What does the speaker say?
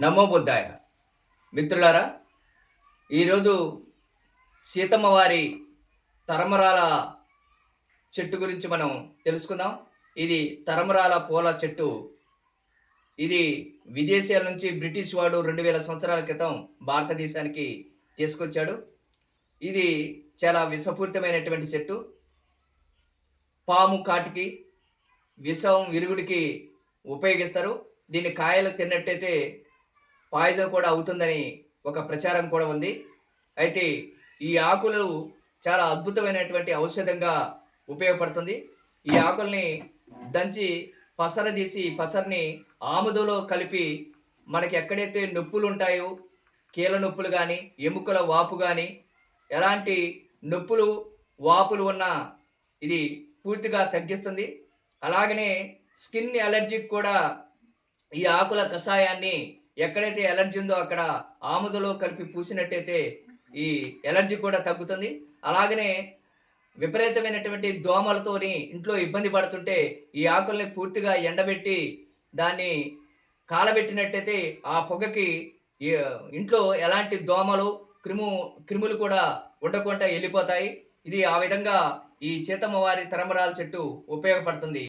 నమో బుద్ధాయ. మిత్రులారా, ఈరోజు సీతమ్మ వారి తరమరాల చెట్టు గురించి మనం తెలుసుకుందాం. ఇది తరమరాల పూల చెట్టు. ఇది విదేశాల నుంచి బ్రిటిష్ వాడు 2000 సంవత్సరాల క్రితం భారతదేశానికి తీసుకొచ్చాడు. ఇది చాలా విషపూరితమైనటువంటి చెట్టు. పాము కాటికి, విషం విరుగుడికి ఉపయోగిస్తారు. దీన్ని కాయలు తిన్నట్టయితే పాయిజన్ కూడా అవుతుందని ఒక ప్రచారం కూడా ఉంది. అయితే ఈ ఆకులు చాలా అద్భుతమైనటువంటి ఔషధంగా ఉపయోగపడుతుంది. ఈ ఆకుల్ని దంచి పసర తీసి పసరని ఆముదంలో కలిపి మనకి ఎక్కడైతే నొప్పులు ఉంటాయో, కీళ్ళ నొప్పులు కానీ, ఎముకల వాపు కానీ, ఎలాంటి నొప్పులు వాపులు ఉన్నా ఇది పూర్తిగా తగ్గిస్తుంది. అలాగనే స్కిన్ ఎలర్జీకి కూడా ఈ ఆకుల కషాయాన్ని ఎక్కడైతే ఎలర్జీ ఉందో అక్కడ ఆముదలో కలిపి పూసినట్టయితే ఈ ఎలర్జీ కూడా తగ్గుతుంది. అలాగనే విపరీతమైనటువంటి దోమలతోని ఇంట్లో ఇబ్బంది పడుతుంటే ఈ ఆకుల్ని పూర్తిగా ఎండబెట్టి దాన్ని కాలబెట్టినట్టయితే ఆ పొగకి ఇంట్లో ఎలాంటి దోమలు క్రిములు కూడా ఉండకుండా వెళ్ళిపోతాయి. ఇది ఆ విధంగా ఈ సీతమ్మ వారి తరమరాల చెట్టు ఉపయోగపడుతుంది.